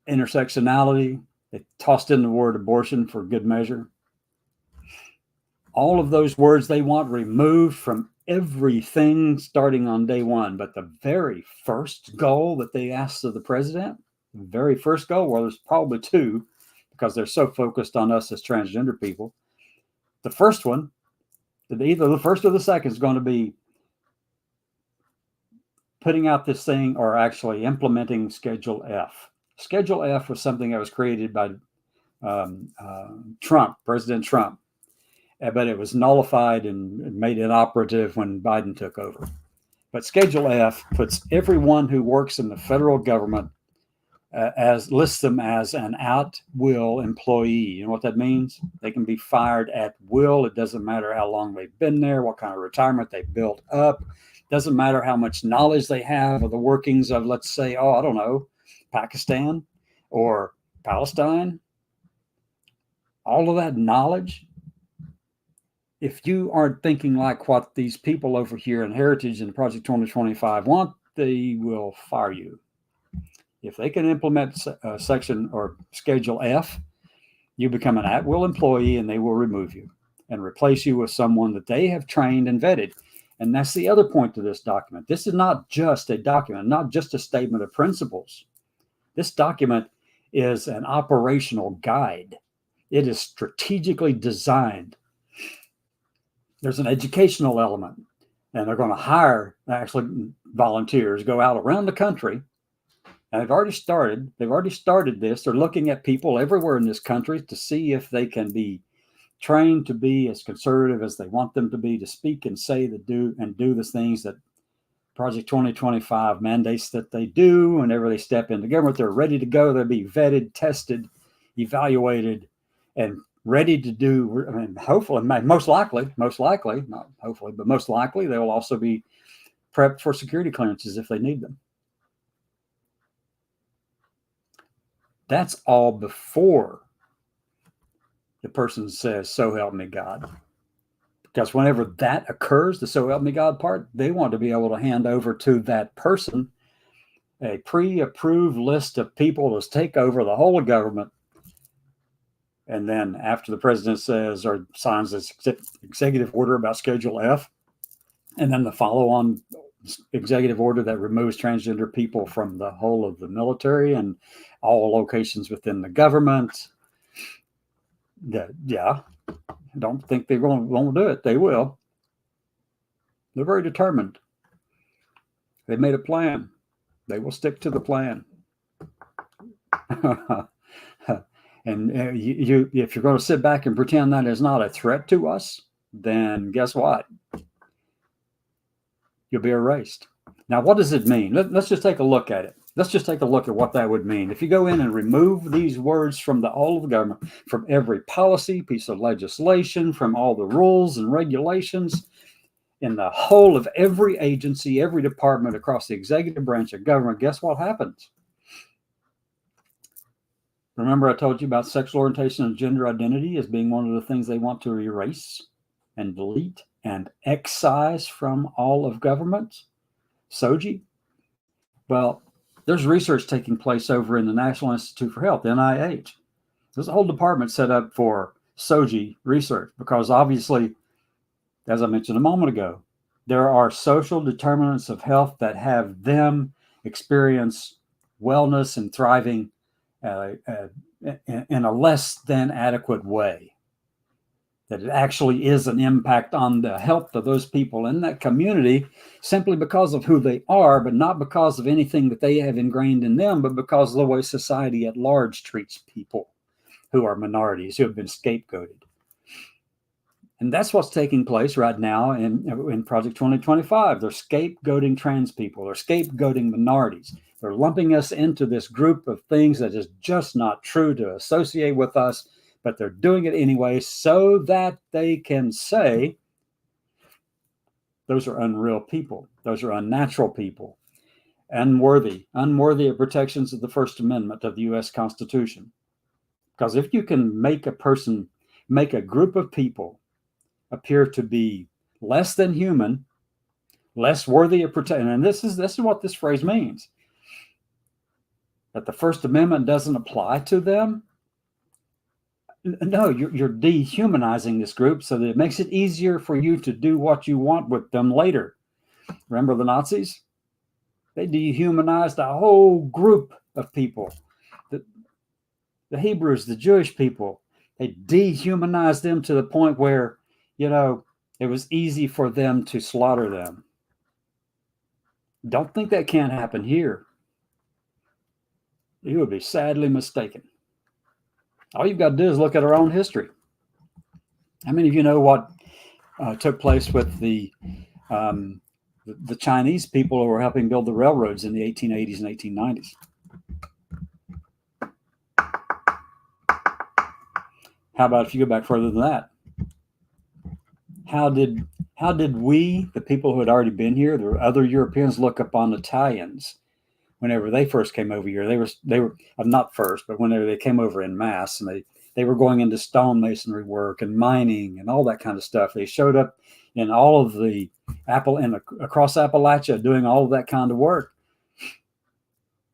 Intersectionality. They tossed in the word abortion for good measure. All of those words they want removed from everything starting on day one. But the very first goal that they asked of the president, the very first goal, well, there's probably two, because they're so focused on us as transgender people. The first one, either the first or the second, is going to be putting out this thing, or actually implementing Schedule F. Schedule F was something that was created by President Trump, but it was nullified and made inoperative when Biden took over. But Schedule F puts everyone who works in the federal government lists them as an at-will employee. You know what that means? They can be fired at will. It doesn't matter how long they've been there, what kind of retirement they built up. Doesn't matter how much knowledge they have of the workings of, let's say, I don't know, Pakistan or Palestine. All of that knowledge, if you aren't thinking like what these people over here in Heritage and Project 2025 want, they will fire you. If they can implement section or Schedule F, you become an at-will employee, and they will remove you and replace you with someone that they have trained and vetted. And that's the other point to this document. This is not just a document, not just a statement of principles. This document is an operational guide. It is strategically designed. There's an educational element, and they're going to hire actually volunteers, go out around the country. And they've already started this. They're looking at people everywhere in this country to see if they can be trained to be as conservative as they want them to be, to speak and say that do the things that Project 2025 mandates that they do. Whenever they step into government, they're ready to go. They'll be vetted, tested, evaluated, and ready to do. I mean, hopefully, most likely, not hopefully, but most likely, they will also be prepped for security clearances if they need them. That's all before the person says, "So help me God." Because whenever that occurs, the "So help me God" part, they want to be able to hand over to that person a pre-approved list of people to take over the whole of government. And then after the president says or signs this executive order about Schedule F, and then the follow-on executive order that removes transgender people from the whole of the military and all locations within the government. Don't think they won't do it. They will. They're very determined. They made a plan. They will stick to the plan. And if you're going to sit back and pretend that is not a threat to us, then guess what? You'll be erased. Now, what does it mean? Let's just take a look at it. Let's just take a look at what that would mean. If you go in and remove these words from the whole of the government, from every policy, piece of legislation, from all the rules and regulations, in the whole of every agency, every department across the executive branch of government, guess what happens? Remember I told you about sexual orientation and gender identity as being one of the things they want to erase and delete and excise from all of government? SOGI? Well, there's research taking place over in the National Institute for Health, NIH. There's a whole department set up for SOGI research because obviously, as I mentioned a moment ago, there are social determinants of health that have them experience wellness and thriving in a less than adequate way. That it actually is an impact on the health of those people in that community simply because of who they are, but not because of anything that they have ingrained in them, but because of the way society at large treats people who are minorities, who have been scapegoated. And that's what's taking place right now in Project 2025. They're scapegoating trans people. They're scapegoating minorities. They're lumping us into this group of things that is just not true to associate with us, but they're doing it anyway so that they can say, those are unreal people. Those are unnatural people. unworthy of protections of the First Amendment of the U.S. Constitution. Because if you can make a group of people appear to be less than human, less worthy of protection, and this is what this phrase means, that the First Amendment doesn't apply to them. No, you're dehumanizing this group so that it makes it easier for you to do what you want with them later. Remember the Nazis? They dehumanized a whole group of people. The Hebrews, the Jewish people, they dehumanized them to the point where, it was easy for them to slaughter them. Don't think that can't happen here. You would be sadly mistaken. All you've got to do is look at our own history. How many of you know what took place with the Chinese people who were helping build the railroads in the 1880s and 1890s? How about if you go back further than that? How did we, the people who had already been here, the other Europeans, look upon Italians whenever they first came over here? They were not first, but whenever they came over in mass, and they were going into stonemasonry work and mining and all that kind of stuff. They showed up in all of the across Appalachia doing all of that kind of work.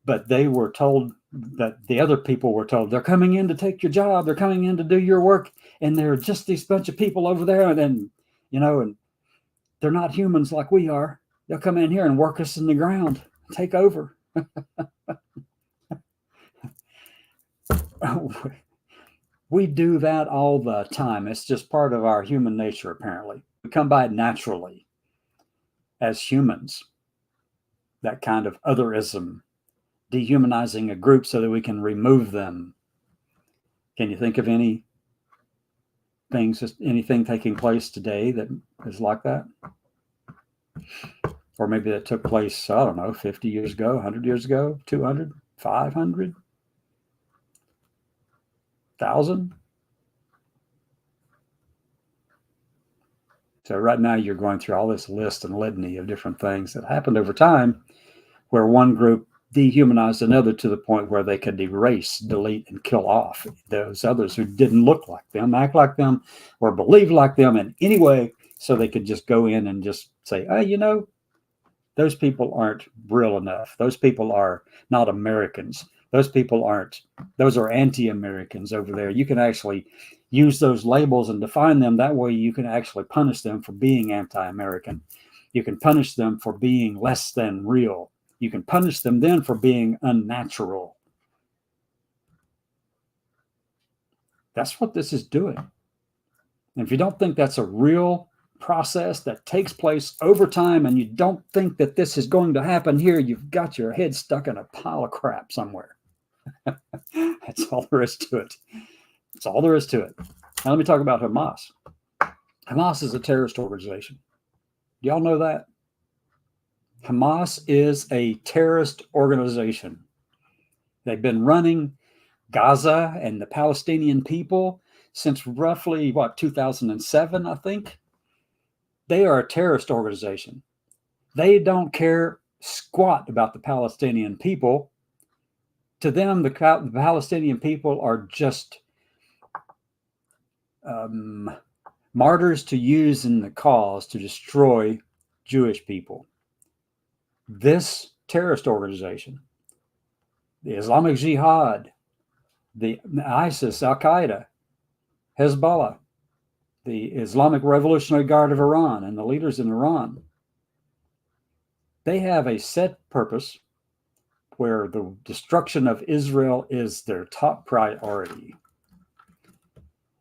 But they were told, that the other people were told, they're coming in to take your job, they're coming in to do your work, and they're just these bunch of people over there, and they're not humans like we are. They'll come in here and work us in the ground, take over. We do that all the time. It's just part of our human nature, apparently. We come by it naturally as humans, that kind of otherism, dehumanizing a group so that we can remove them. Can you think of anything taking place today that is like that? Or maybe that took place, I don't know, 50 years ago, 100 years ago, 200, 500, 1,000? So right now you're going through all this list and litany of different things that happened over time where one group dehumanized another to the point where they could erase, delete, and kill off those others who didn't look like them, act like them, or believe like them in any way, so they could just go in and just say, oh, those people aren't real enough. Those people are not Americans. Those are anti-Americans over there. You can actually use those labels and define them. That way you can actually punish them for being anti-American. You can punish them for being less than real. You can punish them then for being unnatural. That's what this is doing. And if you don't think that's a real process that takes place over time, and you don't think that this is going to happen here, you've got your head stuck in a pile of crap somewhere. That's all there is to it. That's all there is to it. Now let me talk about Hamas. Hamas is a terrorist organization. Do y'all know that? Hamas is a terrorist organization. They've been running Gaza and the Palestinian people since roughly, 2007, I think. They are a terrorist organization. They don't care squat about the Palestinian people. To them, the Palestinian people are just martyrs to use in the cause to destroy Jewish people. This terrorist organization, the Islamic Jihad, the ISIS, Al-Qaeda, Hezbollah, the Islamic Revolutionary Guard of Iran, and the leaders in Iran, they have a set purpose where the destruction of Israel is their top priority.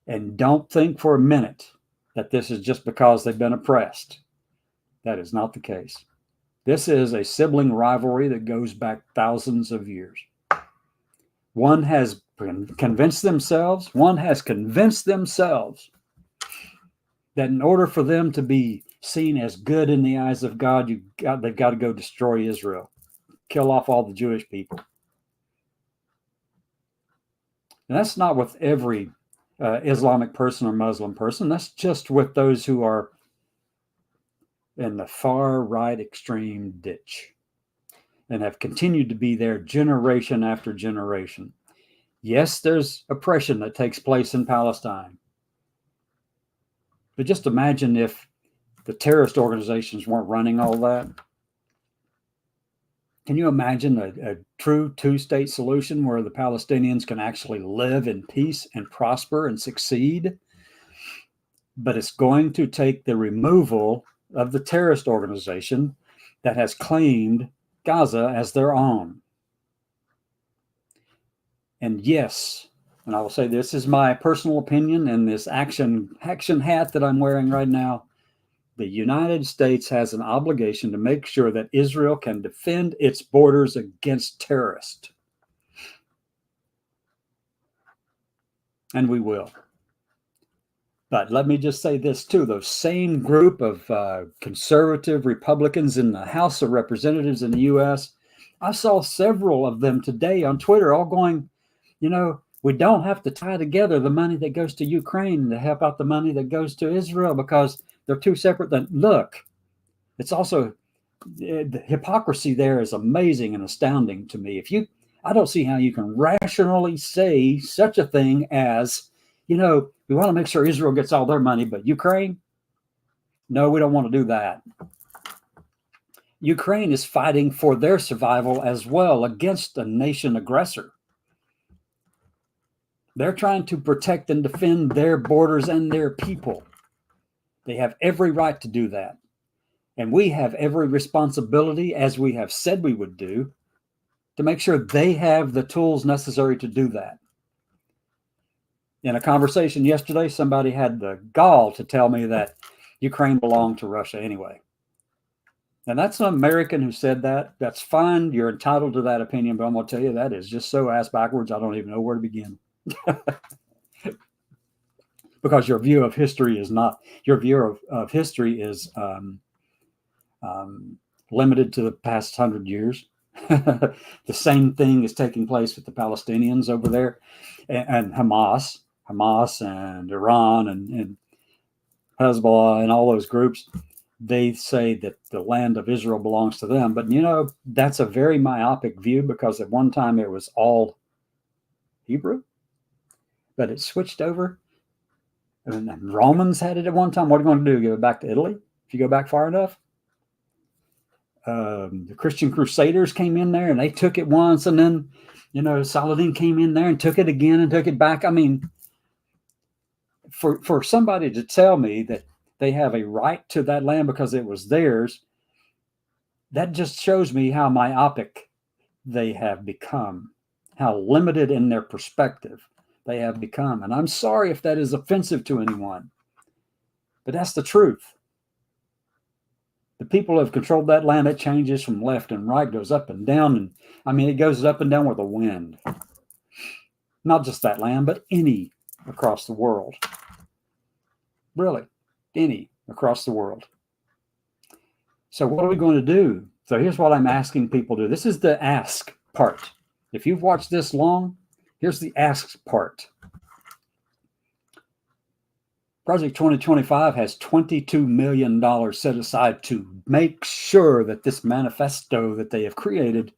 And don't think for a minute that this is just because they've been oppressed. That is not the case. This is a sibling rivalry that goes back thousands of years. One has convinced themselves that in order for them to be seen as good in the eyes of God, they've got to go destroy Israel, kill off all the Jewish people. And that's not with every Islamic person or Muslim person. That's just with those who are in the far right extreme ditch. and have continued to be there generation after generation. Yes, there's oppression that takes place in Palestine. But just imagine if the terrorist organizations weren't running all that. Can you imagine a true two-state solution where the Palestinians can actually live in peace and prosper and succeed? But it's going to take the removal of the terrorist organization that has claimed Gaza as their own. And yes, and I will say this is my personal opinion, and this action hat that I'm wearing right now, the United States has an obligation to make sure that Israel can defend its borders against terrorists. And we will. But let me just say this too, those same group of conservative Republicans in the House of Representatives in the US, I saw several of them today on Twitter all going, we don't have to tie together the money that goes to Ukraine to help out the money that goes to Israel because they're two separate things. Look, it's also, the hypocrisy there is amazing and astounding to me. I don't see how you can rationally say such a thing as, we want to make sure Israel gets all their money, but Ukraine, no, we don't want to do that. Ukraine is fighting for their survival as well against a nation aggressor. They're trying to protect and defend their borders and their people. They have every right to do that. And we have every responsibility, as we have said we would do, to make sure they have the tools necessary to do that. In a conversation yesterday, somebody had the gall to tell me that Ukraine belonged to Russia anyway. And that's an American who said that. That's fine. You're entitled to that opinion, but I'm going to tell you that is just so ass backwards, I don't even know where to begin. Because your view of history is limited to the past 100 years. The same thing is taking place with the Palestinians over there, and Hamas and Iran and Hezbollah and all those groups. They say that the land of Israel belongs to them, but that's a very myopic view, because at one time it was all Hebrew, but it switched over. And Romans had it at one time. What are you going to do? Give it back to Italy if you go back far enough? The Christian Crusaders came in there and they took it once, and then, Saladin came in there and took it again and took it back. I mean, for somebody to tell me that they have a right to that land because it was theirs, that just shows me how myopic they have become, how limited in their perspective they have become. And I'm sorry if that is offensive to anyone, but that's the truth. The people who have controlled that land, it changes from left and right, goes up and down. And it goes up and down with the wind. Not just that land, but any across the world. Really, any across the world. So what are we going to do? So here's what I'm asking people to do. This is the ask part. If you've watched this long, here's the ask part. Project 2025 has $22 million set aside to make sure that this manifesto that they have created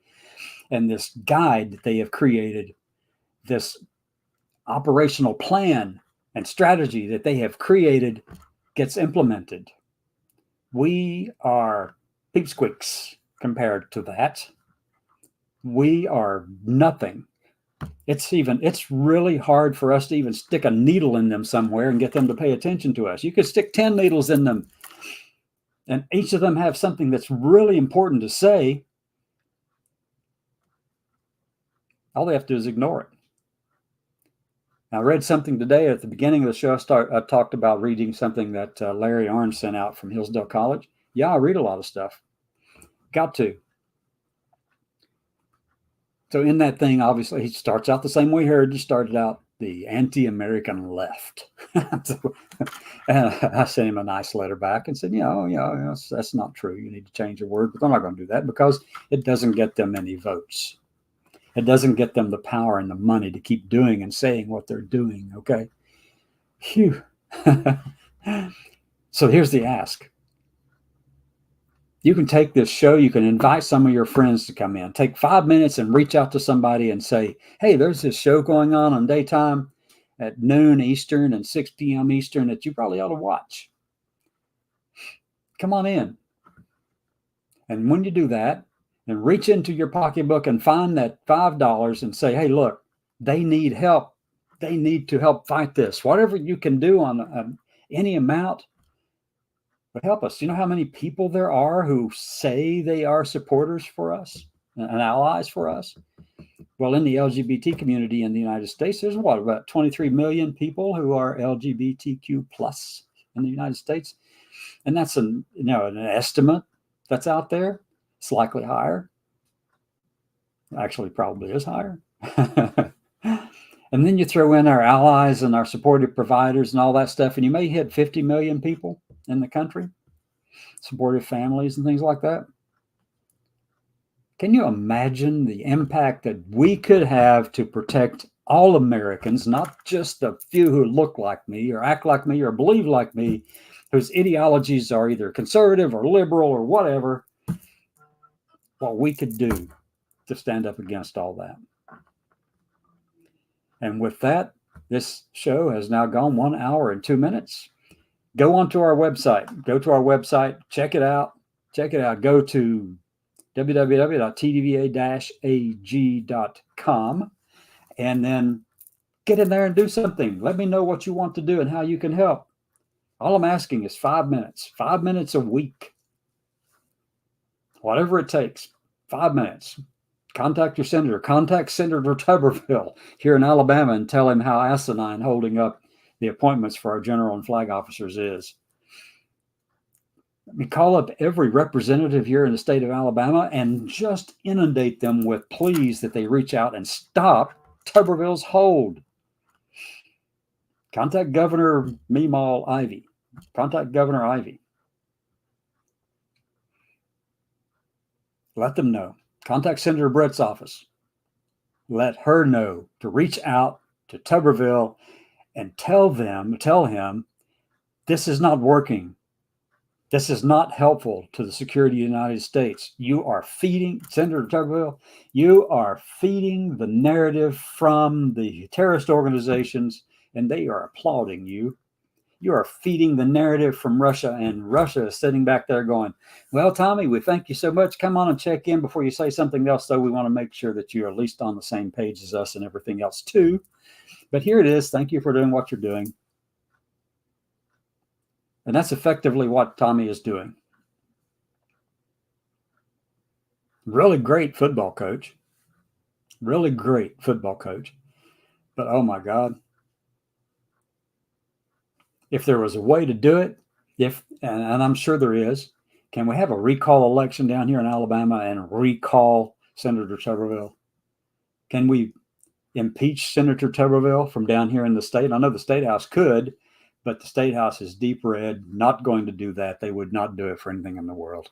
and this guide that they have created, this operational plan and strategy that they have created, gets implemented. We are peepsqueaks compared to that. We are nothing. It's really hard for us to even stick a needle in them somewhere and get them to pay attention to us. You could stick 10 needles in them, and each of them have something that's really important to say. All they have to do is ignore it. I read something today at the beginning of the show. I talked about reading something that Larry Arnn sent out from Hillsdale College. Yeah, I read a lot of stuff. Got to. So in that thing, obviously, he starts out the same way Heritage started out, the anti-American left. And I sent him a nice letter back and said, that's not true. You need to change your word. But they're not going to do that because it doesn't get them any votes. It doesn't get them the power and the money to keep doing and saying what they're doing, okay? Phew. So here's the ask. You can take this show, you can invite some of your friends to come in. Take 5 minutes and reach out to somebody and say, hey, there's this show going on daytime at noon Eastern and 6 p.m. Eastern that you probably ought to watch. Come on in. And when you do that, and reach into your pocketbook and find that $5 and say, hey, look, they need help. They need to help fight this. Whatever you can do on any amount would help us. You know how many people there are who say they are supporters for us and allies for us? Well, in the LGBT community in the United States, there's what, about 23 million people who are LGBTQ plus in the United States. And that's an estimate that's out there. It's likely higher. Actually, probably is higher. And then you throw in our allies and our supportive providers and all that stuff, and you may hit 50 million people in the country, supportive families and things like that. Can you imagine the impact that we could have to protect all Americans, not just a few who look like me or act like me or believe like me, whose ideologies are either conservative or liberal or whatever, what we could do to stand up against all that? And with that, this show has now gone 1 hour and 2 minutes. Go onto our website. Go to our website. Check it out. Check it out. Go to www.tdva-ag.com and then get in there and do something. Let me know what you want to do and how you can help. All I'm asking is 5 minutes a week. Whatever it takes, 5 minutes. Contact your senator. Contact Senator Tuberville here in Alabama and tell him how asinine holding up the appointments for our general and flag officers is. I mean, call up every representative here in the state of Alabama and just inundate them with pleas that they reach out and stop Tuberville's hold. Contact Governor Meemaw Ivey. Contact Governor Ivey. Let them know. Contact Senator Brett's office. Let her know to reach out to Tuberville and tell him, this is not working. This is not helpful to the security of the United States. You are feeding, Senator Tuberville, you are feeding the narrative from the terrorist organizations, and they are applauding you. You are feeding the narrative from Russia, and Russia is sitting back there going, well, Tommy, we thank you so much. Come on and check in before you say something else, though. We want to make sure that you're at least on the same page as us and everything else, too. But here it is. Thank you for doing what you're doing. And that's effectively what Tommy is doing. Really great football coach. Really great football coach. But, oh, my God. If there was a way to do it, and I'm sure there is, can we have a recall election down here in Alabama and recall Senator Tuberville? Can we impeach Senator Tuberville from down here in the state? I know the State House could, but the State House is deep red, not going to do that. They would not do it for anything in the world.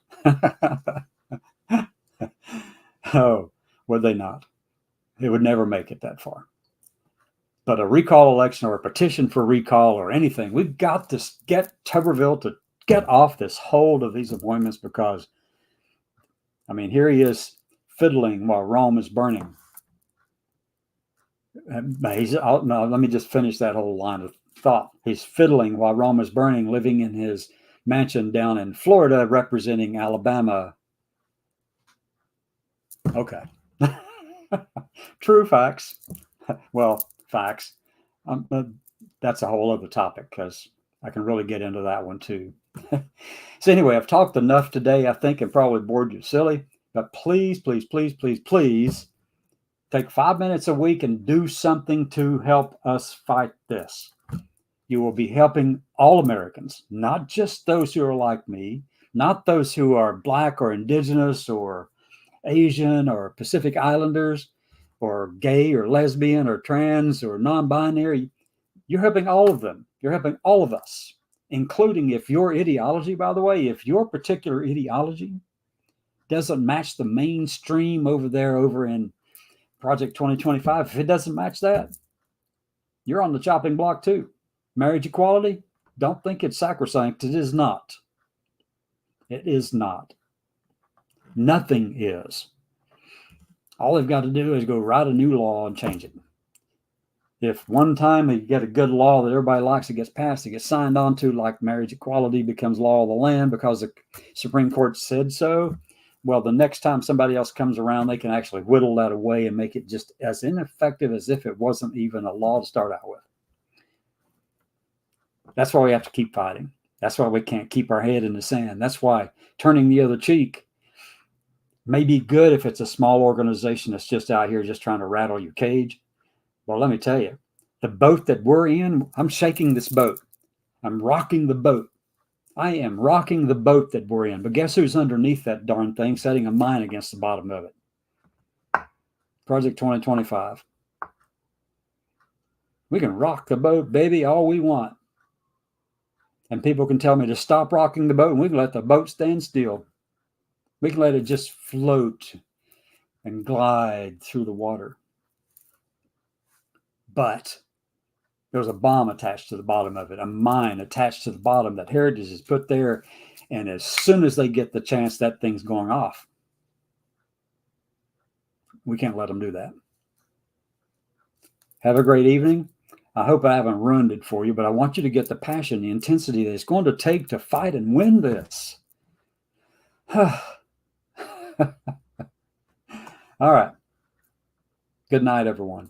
Oh, would they not? It would never make it that far. But a recall election or a petition for recall or anything, we've got to get Tuberville to get off this hold of these appointments because, I mean, here he is fiddling while Rome is burning. No, let me just finish that whole line of thought. He's fiddling while Rome is burning, living in his mansion down in Florida, representing Alabama. Okay. True facts. Well, facts. That's a whole other topic because I can really get into that one too. So anyway, I've talked enough today, I think, and probably bored you silly. But please, please, please, please, please take 5 minutes a week and do something to help us fight this. You will be helping all Americans, not just those who are like me, not those who are Black or Indigenous or Asian or Pacific Islanders or gay or lesbian or trans or non-binary. You're helping all of them. You're helping all of us, including if your ideology, by the way, if your particular ideology doesn't match the mainstream over in Project 2025, if it doesn't match that, you're on the chopping block too. Marriage equality, don't think it's sacrosanct. It is not. It is not. Nothing is. All they've got to do is go write a new law and change it. If one time you get a good law that everybody likes, it gets passed, it gets signed on to, like marriage equality becomes law of the land because the Supreme Court said so, well, the next time somebody else comes around, they can actually whittle that away and make it just as ineffective as if it wasn't even a law to start out with. That's why we have to keep fighting. That's why we can't keep our head in the sand. That's why turning the other cheek may be good if it's a small organization that's just out here just trying to rattle your cage. Well, let me tell you, the boat that we're in, I'm shaking this boat. I'm rocking the boat. I am rocking the boat that we're in. But guess who's underneath that darn thing, setting a mine against the bottom of it? Project 2025. We can rock the boat, baby, all we want. And people can tell me to stop rocking the boat, and we can let the boat stand still. We can let it just float and glide through the water. But there's a bomb attached to the bottom of it, a mine attached to the bottom that Heritage is put there. And as soon as they get the chance, that thing's going off. We can't let them do that. Have a great evening. I hope I haven't ruined it for you, but I want you to get the passion, the intensity that it's going to take to fight and win this. All right. Good night, everyone.